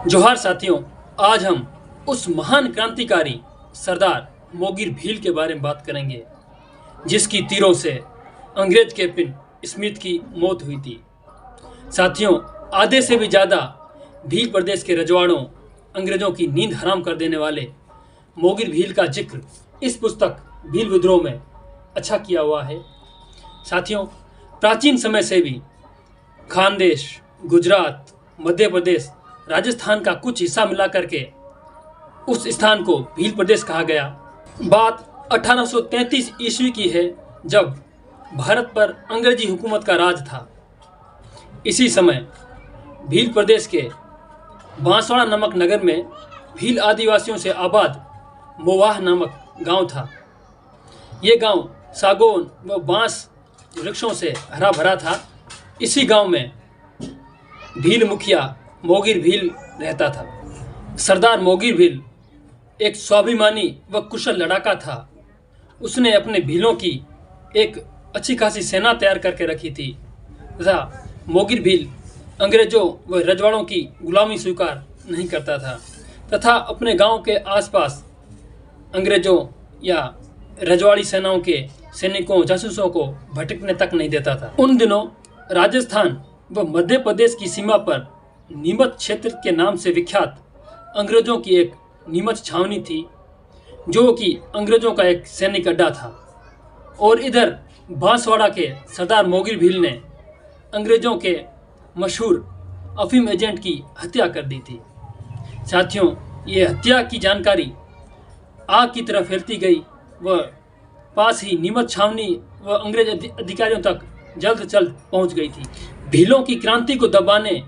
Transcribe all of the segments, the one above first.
जोहार साथियों, आज हम उस महान क्रांतिकारी सरदार मोगिर भील के बारे में बात करेंगे जिसकी तीरों से अंग्रेज कैप्टन स्मिथ की मौत हुई थी। साथियों, आधे से भी ज़्यादा भील प्रदेश के रजवाड़ों अंग्रेजों की नींद हराम कर देने वाले मोगिर भील का जिक्र इस पुस्तक भील विद्रोह में अच्छा किया हुआ है। साथियों, प्राचीन समय से भी खानदेश, गुजरात, मध्य प्रदेश, राजस्थान का कुछ हिस्सा मिला करके उस स्थान को भील प्रदेश कहा गया। बात 1833 ईस्वी की है, जब भारत पर अंग्रेजी हुकूमत का राज था। इसी समय भील प्रदेश के बांसवाड़ा नामक नगर में भील आदिवासियों से आबाद मोवाह नामक गांव था। ये गांव सागौन व बांस वृक्षों से हरा भरा था। इसी गांव में भील मुखिया मोगिर भील रहता था। सरदार मोगिर भील एक स्वाभिमानी व कुशल लड़ाका था। उसने अपने भीलों की एक अच्छी खासी सेना तैयार करके रखी थी तथा मोगिर भील अंग्रेजों व रजवाड़ों की गुलामी स्वीकार नहीं करता था तथा अपने गांव के आसपास अंग्रेजों या रजवाड़ी सेनाओं के सैनिकों, जासूसों को भटकने तक नहीं देता था। उन दिनों राजस्थान व मध्य प्रदेश की सीमा पर नीमच क्षेत्र के नाम से विख्यात अंग्रेजों की एक नीमच छावनी थी, जो कि अंग्रेजों का एक सैनिक अड्डा था। और इधर बांसवाड़ा के सरदार मोगिर भील ने अंग्रेजों के मशहूर अफीम एजेंट की हत्या कर दी थी। साथियों, ये हत्या की जानकारी आग की तरह फैलती गई व पास ही नीमच छावनी व अंग्रेज अधिकारियों तक जल्द जल्द पहुंच गई थी। भीलों की क्रांति को दबाने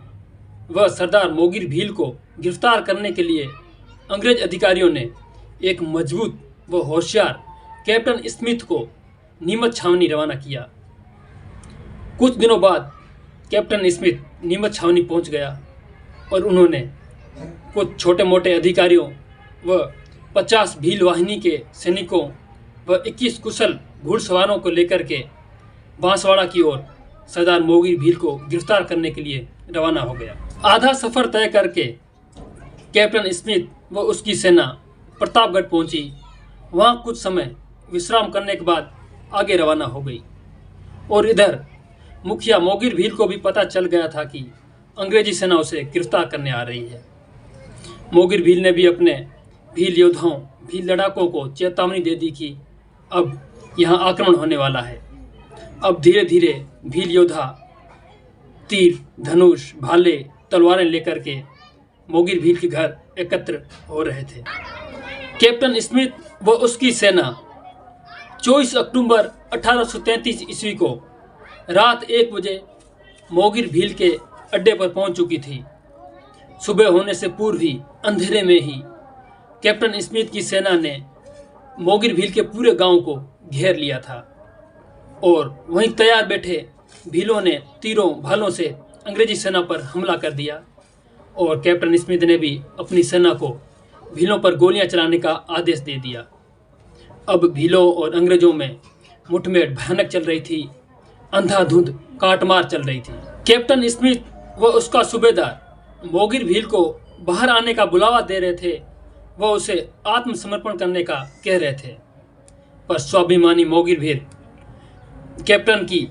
व सरदार मोगिर भील को गिरफ्तार करने के लिए अंग्रेज अधिकारियों ने एक मजबूत व होशियार कैप्टन स्मिथ को नीमच छावनी रवाना किया। कुछ दिनों बाद कैप्टन स्मिथ नीमच छावनी पहुंच गया और उन्होंने कुछ छोटे मोटे अधिकारियों व 50 भील वाहिनी के सैनिकों व 21 कुशल घुड़सवारों को लेकर के बांसवाड़ा की ओर सरदार मोगिर भील को गिरफ्तार करने के लिए रवाना हो गया। आधा सफर तय करके कैप्टन स्मिथ व उसकी सेना प्रतापगढ़ पहुंची। वहां कुछ समय विश्राम करने के बाद आगे रवाना हो गई। और इधर मुखिया मोगिर भील को भी पता चल गया था कि अंग्रेजी सेना उसे गिरफ्तार करने आ रही है। मोगिर भील ने भी अपने भील योद्धाओं, भील लड़ाकों को चेतावनी दे दी कि अब यहाँ आक्रमण होने वाला है। अब धीरे धीरे भील योद्धा तीर, धनुष, भाले, तलवारें लेकर के मोगिर भील के घर एकत्र हो रहे थे। कैप्टन स्मिथ व उसकी सेना 24 अक्टूबर 1833 ईस्वी को रात 1 बजे मोगिर भील के अड्डे पर पहुंच चुकी थी। सुबह होने से पूर्व ही अंधेरे में ही कैप्टन स्मिथ की सेना ने मोगिर भील के पूरे गांव को घेर लिया था और वहीं तैयार बैठे भीलों ने तीरों, भालों से अंग्रेजी सेना पर हमला कर दिया। और कैप्टन स्मिथ ने भी अपनी सेना को भीलों पर गोलियां चलाने का आदेश दे दिया। अब भीलों और अंग्रेजों में मुठभेड़ भयानक चल रही थी। अंधाधुंध काटमार चल रही थी। कैप्टन स्मिथ व उसका सूबेदार मोगिर भील को बाहर आने का बुलावा दे रहे थे, वह उसे आत्मसमर्पण करने का कह रहे थे, पर स्वाभिमानी मोगिर भील कैप्टन की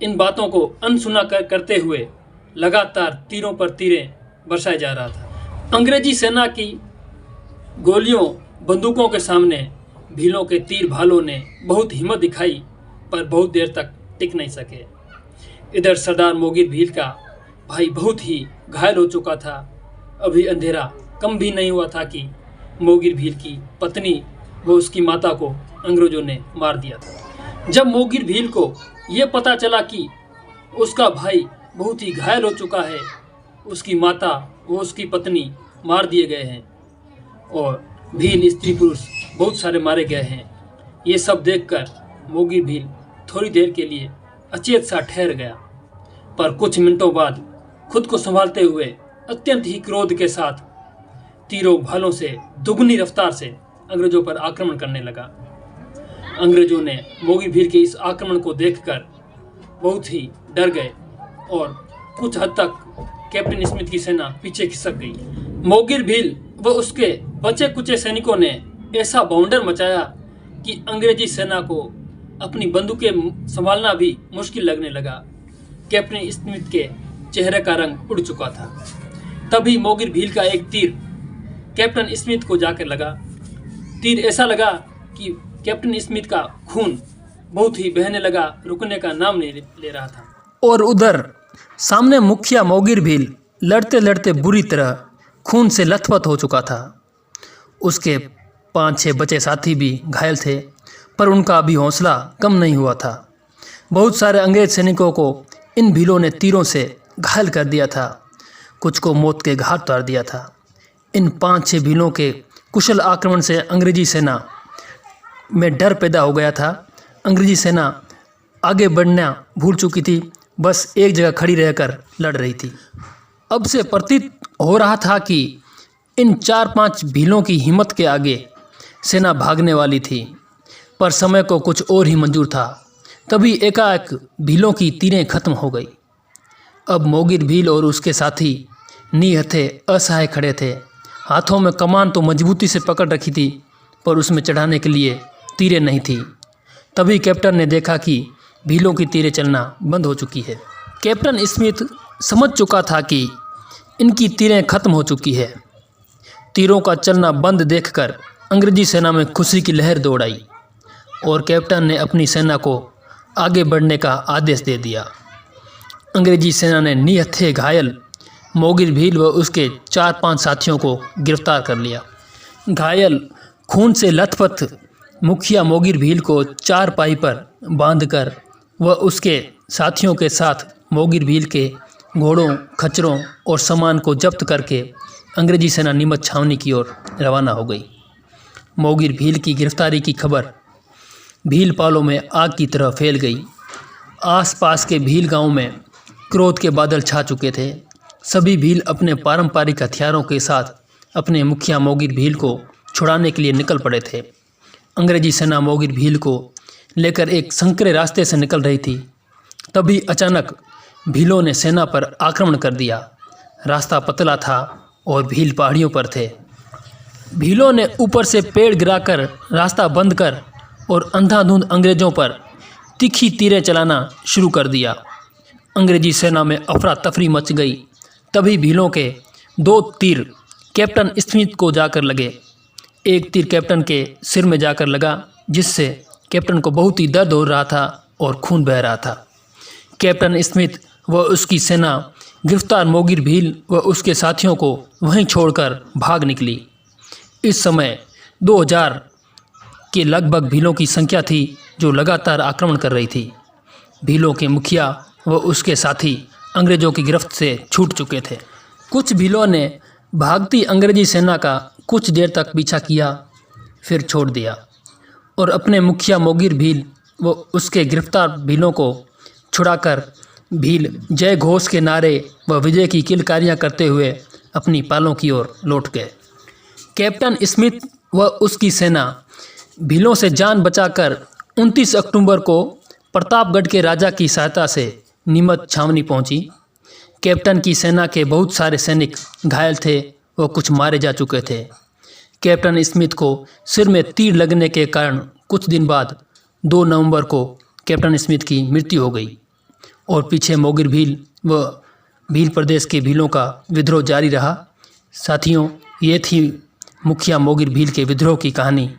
इन बातों को अनसुना करते हुए लगातार तीरों पर तीरें बरसाया जा रहा था। अंग्रेजी सेना की गोलियों, बंदूकों के सामने भीलों के तीर भालों ने बहुत हिम्मत दिखाई, पर बहुत देर तक टिक नहीं सके। इधर सरदार मोगिर भील का भाई बहुत ही घायल हो चुका था। अभी अंधेरा कम भी नहीं हुआ था कि मोगिर भील की पत्नी व उसकी माता को अंग्रेजों ने मार दिया था। जब मोगिर भील को ये पता चला कि उसका भाई बहुत ही घायल हो चुका है, उसकी माता व उसकी पत्नी मार दिए गए हैं और भील स्त्री पुरुष बहुत सारे मारे गए हैं, ये सब देखकर मोगिर भील थोड़ी देर के लिए अचेत सा ठहर गया। पर कुछ मिनटों बाद खुद को संभालते हुए अत्यंत ही क्रोध के साथ तीरों भालों से दुगनी रफ्तार से अंग्रेजों पर आक्रमण करने लगा। अंग्रेजों ने मोगिर भील के इस आक्रमण को देखकर बहुत ही डर गए और कुछ हद तक कैप्टन स्मिथ की सेना पीछे खिसक गई। मोगिर भील व उसके बचे कुचे सैनिकों ने ऐसा बवंडर मचाया कि अंग्रेजी सेना को अपनी बंदूकें संभालना भी मुश्किल लगने लगा। कैप्टन स्मिथ के चेहरे का रंग उड़ चुका था। तभी मोगिर भील का एक तीर कैप्टन स्मिथ को जाकर लगा। तीर ऐसा लगा कि कैप्टन स्मिथ का खून बहुत ही बहने लगा, रुकने का नाम नहीं ले रहा था। और उधर सामने मुखिया मोगिर भील लड़ते लड़ते बुरी तरह खून से लथपथ हो चुका था। उसके 5-6 बचे साथी भी घायल थे, पर उनका अभी हौसला कम नहीं हुआ था। बहुत सारे अंग्रेज सैनिकों को इन भीलों ने तीरों से घायल कर दिया था, कुछ को मौत के घाट उतार दिया था। इन 5-6 भीलों के कुशल आक्रमण से अंग्रेजी सेना में डर पैदा हो गया था। अंग्रेजी सेना आगे बढ़ना भूल चुकी थी, बस एक जगह खड़ी रहकर लड़ रही थी। अब से प्रतीत हो रहा था कि इन 4-5 भीलों की हिम्मत के आगे सेना भागने वाली थी, पर समय को कुछ और ही मंजूर था। तभी एकाएक भीलों की तीरें खत्म हो गई। अब मोगिर भील और उसके साथी निहत्थे असहाय खड़े थे। हाथों में कमान तो मजबूती से पकड़ रखी थी, पर उसमें चढ़ाने के लिए तीरें नहीं थी। तभी कैप्टन ने देखा कि भीलों की तीरें चलना बंद हो चुकी है। कैप्टन स्मिथ समझ चुका था कि इनकी तीरें खत्म हो चुकी है। तीरों का चलना बंद देखकर अंग्रेजी सेना में खुशी की लहर दौड़ आई और कैप्टन ने अपनी सेना को आगे बढ़ने का आदेश दे दिया। अंग्रेजी सेना ने निहत्थे घायल मोगिर भील व उसके 4-5 साथियों को गिरफ्तार कर लिया। घायल खून से लथपथ मुखिया मोगिर भील को चारपाई पर बांधकर व उसके साथियों के साथ मोगिर भील के घोड़ों, खच्चरों और सामान को जब्त करके अंग्रेजी सेना नीमच छावनी की ओर रवाना हो गई। मोगिर भील की गिरफ्तारी की खबर भील पालों में आग की तरह फैल गई। आसपास के भील गांव में क्रोध के बादल छा चुके थे। सभी भील अपने पारंपरिक हथियारों के साथ अपने मुखिया मोगिर भील को छुड़ाने के लिए निकल पड़े थे। अंग्रेजी सेना मोगिर भील को लेकर एक संकरे रास्ते से निकल रही थी। तभी अचानक भीलों ने सेना पर आक्रमण कर दिया। रास्ता पतला था और भील पहाड़ियों पर थे। भीलों ने ऊपर से पेड़ गिराकर रास्ता बंद कर और अंधाधुंध अंग्रेजों पर तीखी तीरें चलाना शुरू कर दिया। अंग्रेजी सेना में अफरा तफरी मच गई। तभी भीलों के 2 तीर कैप्टन स्मिथ को जाकर लगे। एक तीर कैप्टन के सिर में जाकर लगा, जिससे कैप्टन को बहुत ही दर्द हो रहा था और खून बह रहा था। कैप्टन स्मिथ व उसकी सेना गिरफ्तार मोगिर भील व उसके साथियों को वहीं छोड़कर भाग निकली। इस समय 2000 के लगभग भीलों की संख्या थी जो लगातार आक्रमण कर रही थी। भीलों के मुखिया व उसके साथी अंग्रेज़ों की गिरफ्त से छूट चुके थे। कुछ भीलों ने भागती अंग्रेजी सेना का कुछ देर तक पीछा किया, फिर छोड़ दिया और अपने मुखिया मोगिर भील व उसके गिरफ्तार भीलों को छुड़ाकर भील जय घोष के नारे व विजय की किलकारियां करते हुए अपनी पालों की ओर लौट गए। कैप्टन स्मिथ व उसकी सेना भीलों से जान बचाकर 29 अक्टूबर को प्रतापगढ़ के राजा की सहायता से नीमच छावनी पहुंची। कैप्टन की सेना के बहुत सारे सैनिक घायल थे व कुछ मारे जा चुके थे। कैप्टन स्मिथ को सिर में तीर लगने के कारण कुछ दिन बाद 2 नवंबर को कैप्टन स्मिथ की मृत्यु हो गई और पीछे मोगिर भील व भील प्रदेश के भीलों का विद्रोह जारी रहा। साथियों, ये थी मुखिया मोगिर भील के विद्रोह की कहानी।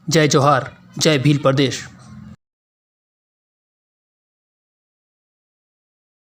जय जोहार, जय भील प्रदेश।